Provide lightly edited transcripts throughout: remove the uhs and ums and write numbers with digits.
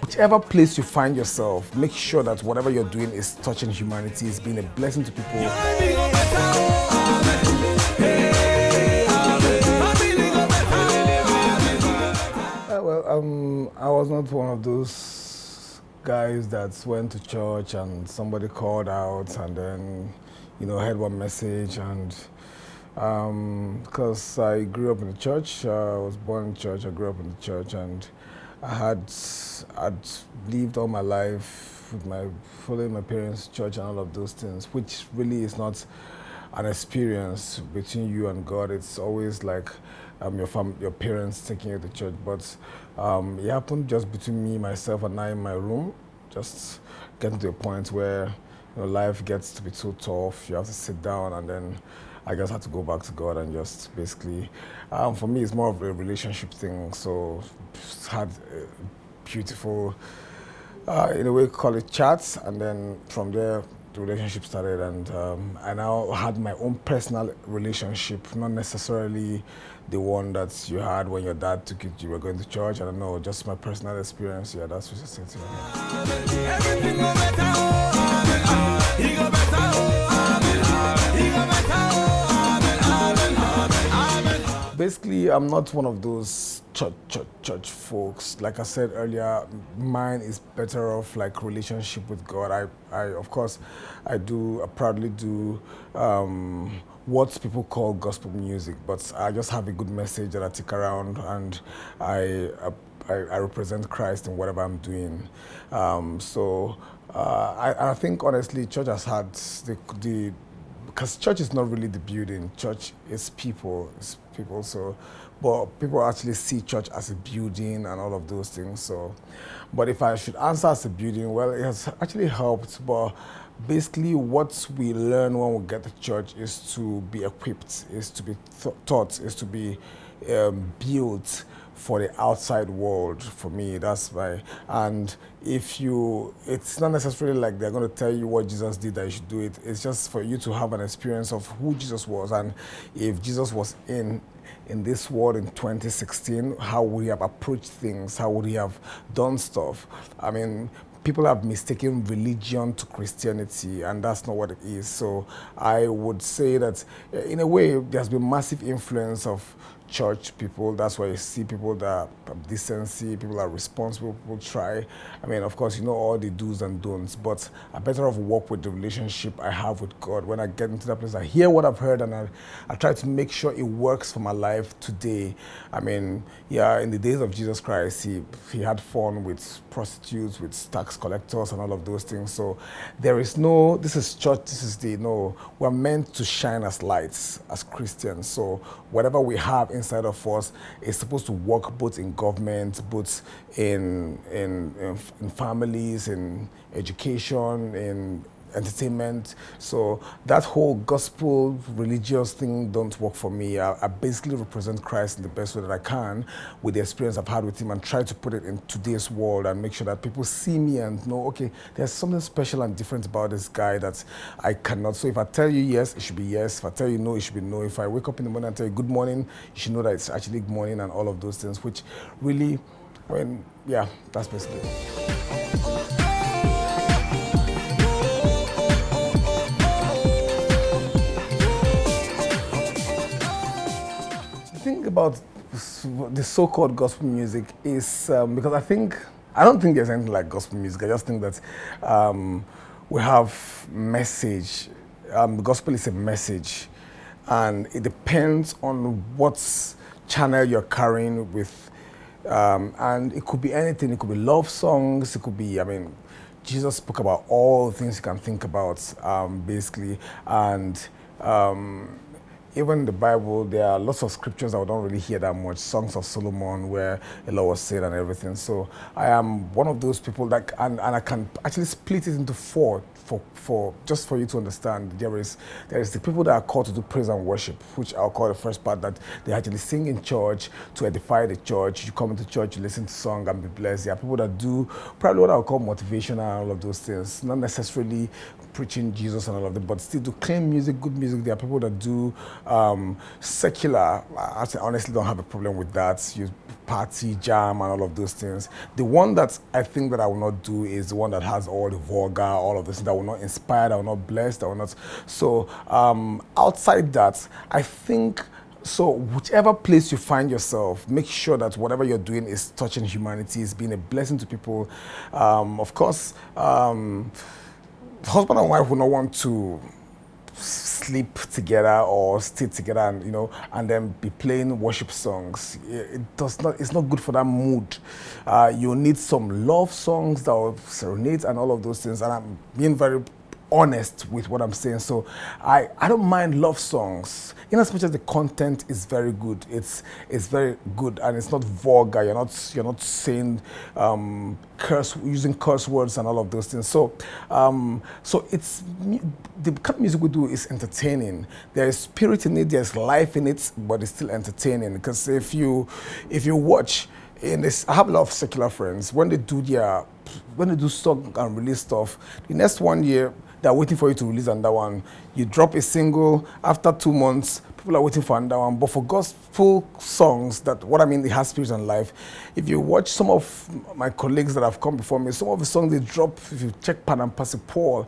whichever place you find yourself, make sure that whatever you're doing is touching humanity, is being a blessing to people. I was not one of those guys that went to church and somebody called out and then, heard one message, and because I grew up in the church, I was born in church, I grew up in the church, and I'd lived all my life with following my parents' church and all of those things, which really is not an experience between you and God. It's always like your parents taking you to church, but it happened just between me, myself, and I in my room, just getting to a point where life gets to be too tough. You have to sit down, and then I just had to go back to God and just basically, for me, it's more of a relationship thing. So had a beautiful, in a way, call it chats, and then from there, the relationship started, and I now had my own personal relationship, not necessarily the one that you had when your dad took you were going to church. I don't know, just my personal experience. Yeah, that's what you said to me. Everything go better, he go better, basically, I'm not one of those church folks. Like I said earlier, mine is better off like relationship with God. I of course, I proudly do what people call gospel music, but I just have a good message that I take around, and I represent Christ in whatever I'm doing. I think honestly, church has had because church is not really the building. Church is people. So, but people actually see church as a building and all of those things. So, but if I should answer as a building, well, it has actually helped. But basically, what we learn when we get to church is to be equipped, is to be taught, is to be built for the outside world. For me, that's and it's not necessarily like they're going to tell you what Jesus did that you should do it. It's just for you to have an experience of who Jesus was, and if Jesus was in this world in 2016, how would he have approached things? How would he have done stuff? I mean, people have mistaken religion to Christianity, and that's not what it is. So I would say that in a way, there's been massive influence of church people. That's why you see people that have decency, people are responsible, people try. I mean, of course, all the do's and don'ts, but I better off work with the relationship I have with God. When I get into that place, I hear what I've heard, and I try to make sure it works for my life today. I mean, yeah, in the days of Jesus Christ, he had fun with prostitutes, with tax collectors, and all of those things. So there is this is church, we're meant to shine as lights, as Christians. So whatever we have inside of us is supposed to work both in government, both in families, in education, in entertainment. So that whole gospel religious thing don't work for me. I basically represent Christ in the best way that I can with the experience I've had with him, and try to put it in today's world and make sure that people see me and know, okay, there's something special and different about this guy that I cannot. So if I tell you yes, it should be yes. If I tell you no, it should be no. If I wake up in the morning and tell you good morning, you should know that it's actually good morning, and all of those things, which really, yeah, that's basically it. Thing about the so-called gospel music is because I don't think there's anything like gospel music. I just think that we have message. The gospel is a message, and it depends on what channel you're carrying with, and it could be anything. It could be love songs. It could be, Jesus spoke about all the things you can think about, basically, and even in the Bible, there are lots of scriptures that we don't really hear that much. Songs of Solomon, where a lot was said and everything. So I am one of those people that, and I can actually split it into four for just for you to understand. There is the people that are called to do praise and worship, which I'll call the first part, that they actually sing in church to edify the church. You come into church, you listen to song and be blessed. There are people that do probably what I'll call motivation and all of those things, not necessarily preaching Jesus and all of that, but still to claim music, good music. There are people that do Secular, I honestly don't have a problem with that. You party, jam, and all of those things. The one that I think that I will not do is the one that has all the vulgar, all of this, that will not inspire, that will not bless, that will not. So outside that, I think. So whichever place you find yourself, make sure that whatever you're doing is touching humanity, is being a blessing to people. Of course, husband and wife will not want to sleep together or stay together and then be playing worship songs. It's not good for that mood. You need some love songs that will serenade and all of those things, and I'm being very honest with what I'm saying. So I don't mind love songs in as much as the content is very good. It's very good and it's not vulgar. You're not saying using curse words and all of those things. So it's the kind of music we do is entertaining. There is spirit in it, there's life in it, but it's still entertaining. Because if you watch in this, I have a lot of secular friends. When they do song and release stuff, the next 1 year they're waiting for you to release another one. You drop a single, after 2 months, people are waiting for another one. But for gospel songs, it has spirit and life. If you watch some of my colleagues that have come before me, some of the songs they drop, if you check Pan and Pastor Paul,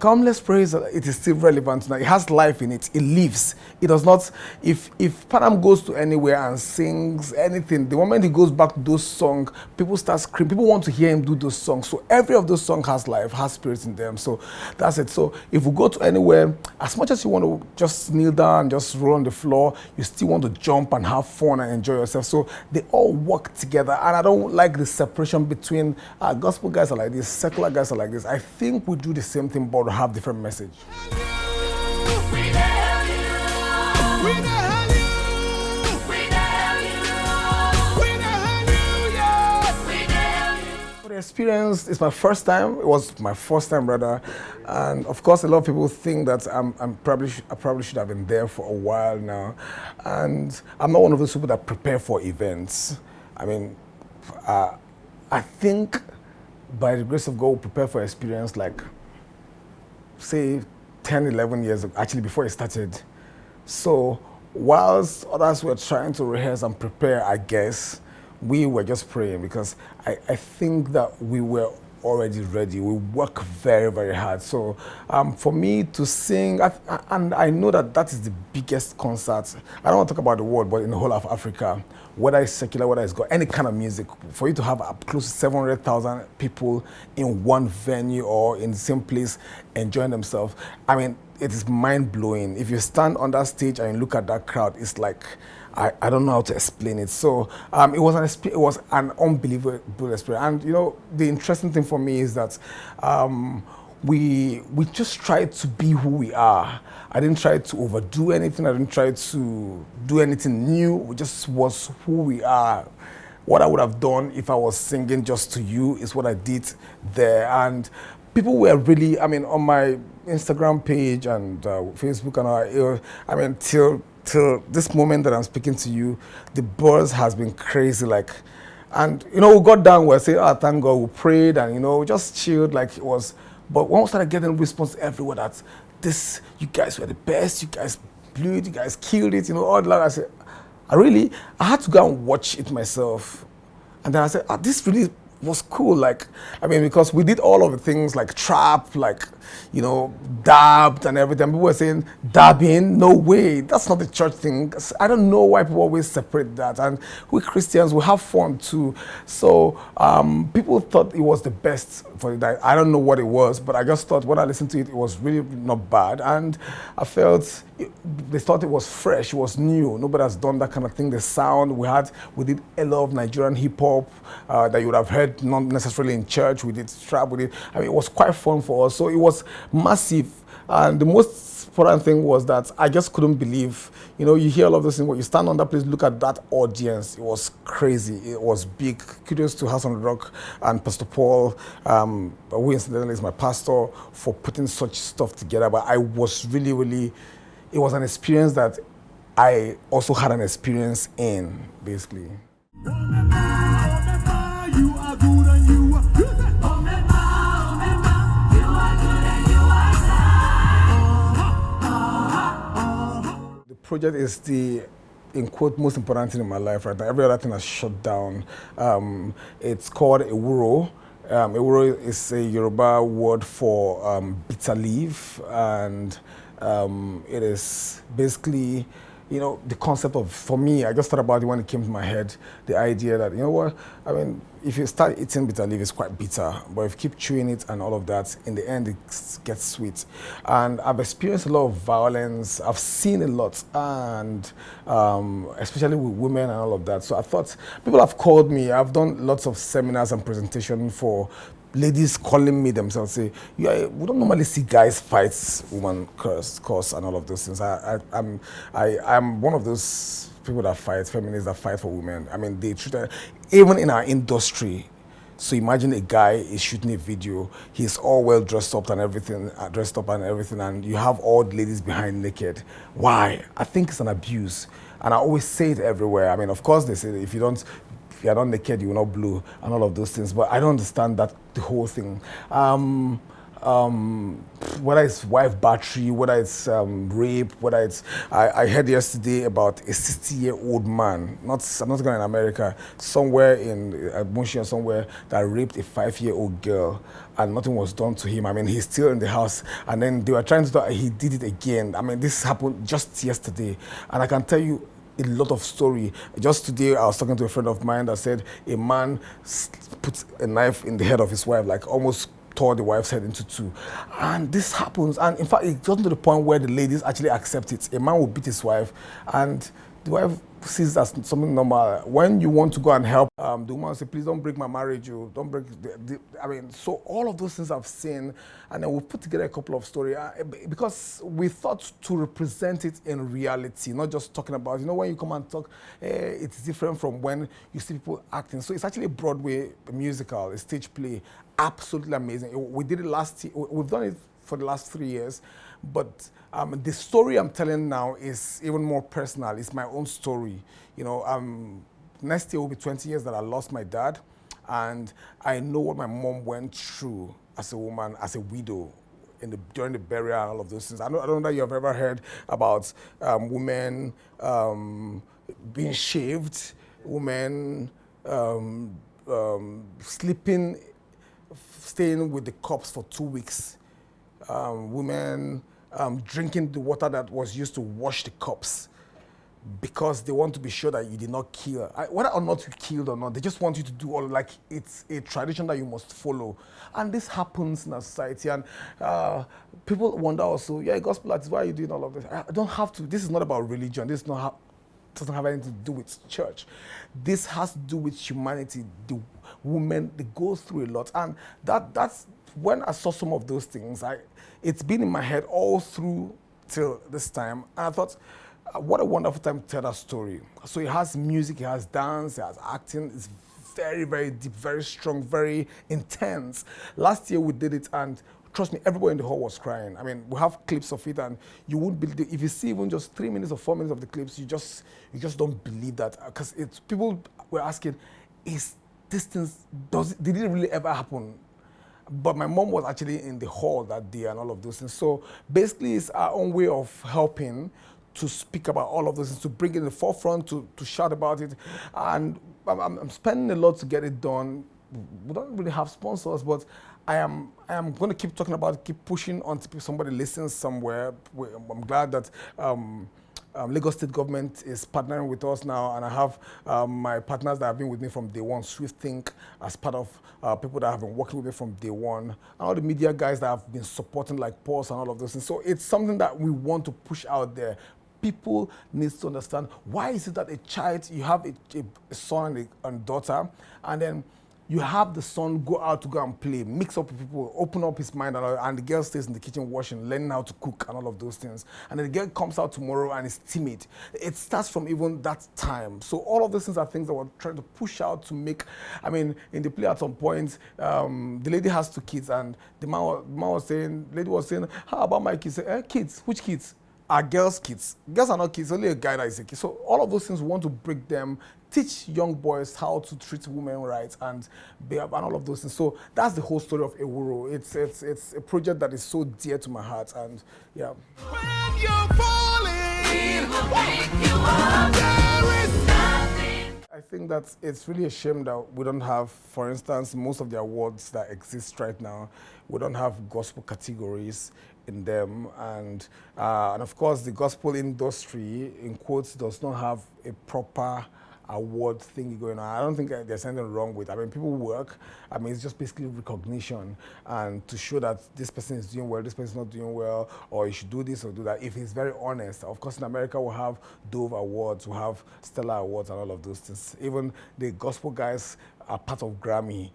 Come Let's Praise, it is still relevant now. It has life in it. It lives. It does not, if Panam goes to anywhere and sings anything, the moment he goes back to those songs, people start screaming. People want to hear him do those songs. So every of those songs has life, has spirit in them. So that's it. So if we go to anywhere, as much as you want to just kneel down and just roll on the floor, you still want to jump and have fun and enjoy yourself. So they all work together. And I don't like the separation between gospel guys are like this, secular guys are like this. I think we do the same thing, but we have different message. The experience is my first time. It was my first time, rather, and of course, a lot of people think that I probably should have been there for a while now, and I'm not one of those people that prepare for events. I mean, I think by the grace of God, we prepare for experience like, say, 10, 11 years ago, actually before it started. So whilst others were trying to rehearse and prepare, I guess, we were just praying, because I think that we were already ready. We work very, very hard. So for me to sing, and I know that is the biggest concert. I don't want to talk about the world, but in the whole of Africa, whether it's secular, whether it's got any kind of music, for you to have close to 700,000 people in one venue or in the same place enjoying themselves, I mean, it is mind-blowing. If you stand on that stage and you look at that crowd, it's like, I don't know how to explain it. So it was an unbelievable experience. And the interesting thing for me is that we just tried to be who we are. I didn't try to overdo anything. I didn't try to do anything new. We just was who we are. What I would have done if I was singing just to you is what I did there. And people were really, on my Instagram page and Facebook and till this moment that I'm speaking to you, the buzz has been crazy. And we got down, we said, thank God, we prayed, and we just chilled like it was. But when we started getting response everywhere that you guys were the best, you guys blew it, you guys killed it, all that, I said, I had to go and watch it myself. And then I said, this really was cool. Because we did all of the things like trap, dabbed and everything. People were saying, dabbing? No way. That's not the church thing. I don't know why people always separate that. And we Christians, we have fun too. So people thought it was the best for that. I don't know what it was, but I just thought when I listened to it, it was really not bad. And I felt they thought it was fresh, it was new. Nobody has done that kind of thing. The sound we did a lot of Nigerian hip hop that you would have heard, not necessarily in church. We did trap, it was quite fun for us. So it was massive. And the most important thing was that I just couldn't believe, you hear all of those things, when you stand on that place, look at that audience, it was crazy, it was big. Kudos to House on the Rock and Pastor Paul, who incidentally is my pastor, for putting such stuff together. But I was really, really, it was an experience that I also had an experience in, basically. project is the, in quote, most important thing in my life right now. Every other thing has shut down. It's called Auro. Auro is a Yoruba word for bitter leaf, and it is basically, the concept of, for me, I just thought about it when it came to my head, the idea that, I mean, if you start eating bitter leaf, it's quite bitter, but if you keep chewing it and all of that, in the end, it gets sweet. And I've experienced a lot of violence. I've seen a lot, and especially with women and all of that. So I thought, people have called me. I've done lots of seminars and presentations for ladies calling me themselves, say, yeah, we don't normally see guys fight women curse and all of those things. I'm one of those people that fight, feminists that fight for women. I mean, they treat, even in our industry. So imagine a guy is shooting a video, he's all well dressed up and everything, and you have all the ladies behind naked. Why? I think it's an abuse. And I always say it everywhere. I mean, of course they say that if you're not naked, you will not blow, and all of those things. But I don't understand that, the whole thing. Whether it's wife battery, whether it's rape, whether it's, I heard yesterday about a 60-year-old man, I'm not going in America, somewhere in Motion, somewhere, that raped a 5-year-old girl, and nothing was done to him. I mean, he's still in the house, and then they were trying to, he did it again. I mean, this happened just yesterday, and I can tell you a lot of story. Just today, I was talking to a friend of mine that said a man put a knife in the head of his wife, like almost tore the wife's head into two. And this happens, and in fact, it goes to the point where the ladies actually accept it. A man will beat his wife, and the wife sees that something normal. When you want to go and help, the woman will say, please don't break my marriage, you don't break I mean, so all of those things I've seen, and then we put together a couple of stories, because we thought to represent it in reality, not just talking about, when you come and talk, it's different from when you see people acting. So it's actually a Broadway musical, a stage play, absolutely amazing. We did it last year, we've done it for the last 3 years, but the story I'm telling now is even more personal. It's my own story. Next year will be 20 years that I lost my dad, and I know what my mom went through as a woman, as a widow, during the burial and all of those things. I don't know that you have ever heard about women being shaved, women sleeping, staying with the corpse for 2 weeks, women drinking the water that was used to wash the corpse, because they want to be sure that you did not kill. Whether or not you killed or not, they just want you to do all, like it's a tradition that you must follow. And this happens in our society, and people wonder also, yeah, gospel artist, why are you doing all of this? I don't have to. This is not about religion. This is not doesn't have anything to do with church. This has to do with humanity. The women, they go through a lot, and that's when I saw some of those things. It's been in my head all through till this time, and I thought, what a wonderful time to tell that story. So it has music, it has dance, it has acting. It's very, very deep, very strong, very intense. Last year we did it, and trust me, everybody in the hall was crying. I mean, we have clips of it, and you wouldn't believe it. If you see even just 3 minutes or 4 minutes of the clips, you just don't believe that, because people were asking, is this thing, did it really ever happen? But my mom was actually in the hall that day and all of those things. So basically, it's our own way of helping to speak about all of those things, to bring it in the forefront, to shout about it. And I'm spending a lot to get it done. We don't really have sponsors, but I am going to keep talking about it, keep pushing until somebody listens somewhere. I'm glad that Lagos State government is partnering with us now, and I have my partners that have been with me from day one, Swift Think, as part of people that have been working with me from day one, and all the media guys that have been supporting, like Pulse and all of those things. So it's something that we want to push out there. People need to understand, why is it that a child, you have a son and daughter, and then you have the son go out to go and play, mix up with people, open up his mind, and the girl stays in the kitchen washing, learning how to cook and all of those things. And then the girl comes out tomorrow and is timid. It starts from even that time. So all of those things are things that we're trying to push out to make. I mean, in the play at some point, the lady has 2 kids, and the lady was saying, how about my kids? Kids? Which kids? Are girls' kids. Girls are not kids, only a guy that is a kid. So all of those things, we want to break them, teach young boys how to treat women right, and all of those things. So that's the whole story of Auro. It's a project that is so dear to my heart, and yeah. When you're falling will pick you up. There is nothing. I think that it's really a shame that we don't have, for instance, most of the awards that exist right now, we don't have gospel categories in them, and of course the gospel industry, in quotes, does not have a proper award thing going on. I don't think there's anything wrong with it. I mean, people work. I mean, it's just basically recognition and to show that this person is doing well, this person is not doing well, or you should do this or do that. If he's very honest, of course, in America we'll have Dove Awards, we'll have Stellar Awards, and all of those things. Even the gospel guys are part of Grammy.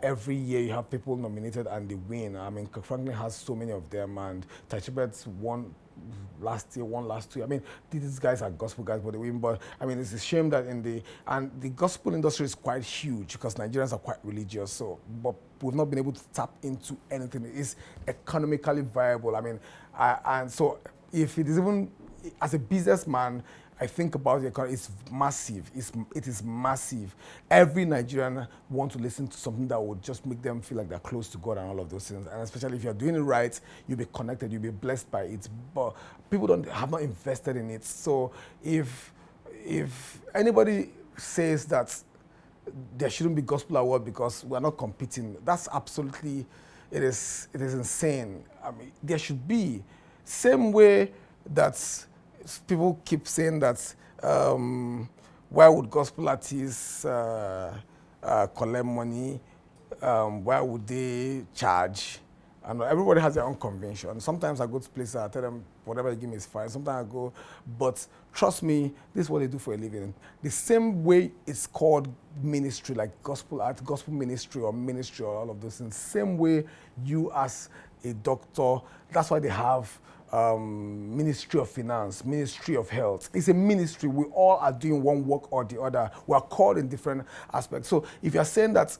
Every year you have people nominated and they win. I mean, Kirk Franklin has so many of them, and Tachibet won last year. I mean, these guys are gospel guys, but they win. But I mean, it's a shame that the gospel industry is quite huge because Nigerians are quite religious. So, but we've not been able to tap into anything. It is economically viable. I mean, and so if it is even as a businessman, I think about the economy, it's massive. It is massive. Every Nigerian wants to listen to something that would just make them feel like they're close to God and all of those things. And especially if you're doing it right, you'll be connected, you'll be blessed by it. But people have not invested in it. So if anybody says that there shouldn't be gospel award because we're not competing, that's absolutely, it is insane. I mean, there should be. Same way that people keep saying that why would gospel artists collect money? Why would they charge? And everybody has their own convention. Sometimes I go to places, I tell them whatever you give me is fine. Sometimes I go, but trust me, this is what they do for a living. The same way it's called ministry, like gospel art, gospel ministry or all of those things. Same way you as a doctor, that's why they have Ministry of Finance, Ministry of Health. It's a ministry. We all are doing one work or the other. We are called in different aspects. So if you're saying that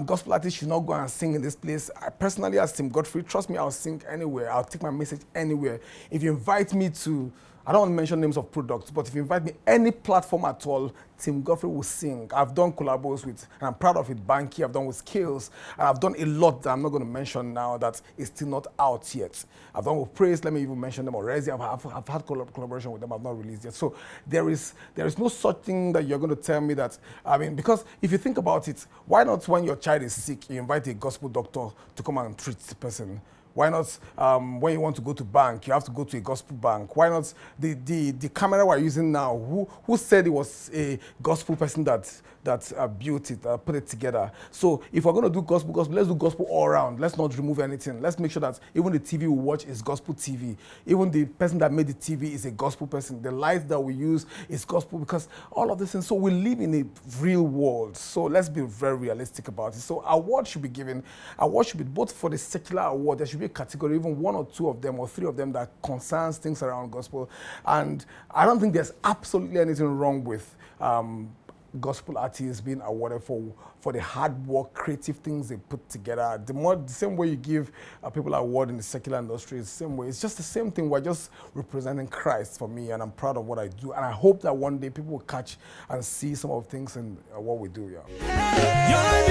gospel artists should not go and sing in this place, I personally, as Tim Godfrey, trust me, I'll sing anywhere. I'll take my message anywhere. If you invite me to, I don't want to mention names of products, but if you invite me any platform at all, Tim Godfrey will sing. I've done collabos with, and I'm proud of it, Banky, I've done with Skills, and I've done a lot that I'm not going to mention now that is still not out yet. I've done with Praise, let me even mention them already. I've had collaboration with them, I've not released yet. So there is no such thing that you're going to tell me that, I mean, because if you think about it, why not when your child is sick, you invite a gospel doctor to come and treat the person? Why not when you want to go to bank, you have to go to a gospel bank? Why not the camera we're using now? Who said it was a gospel person that built it, put it together? So if we're going to do gospel, let's do gospel all around. Let's not remove anything. Let's make sure that even the TV we watch is gospel TV. Even the person that made the TV is a gospel person. The light that we use is gospel, because all of this things. So we live in a real world. So let's be very realistic about it. So awards should be given. Awards should be both for the secular award. There should be a category, even one or two of them or three of them that concerns things around gospel. And I don't think there's absolutely anything wrong with gospel artists being awarded for the hard work, creative things they put together. The same way you give people an award in the secular industry, is the same way. It's just the same thing. We're just representing Christ for me, and I'm proud of what I do. And I hope that one day people will catch and see some of the things in what we do. Yeah.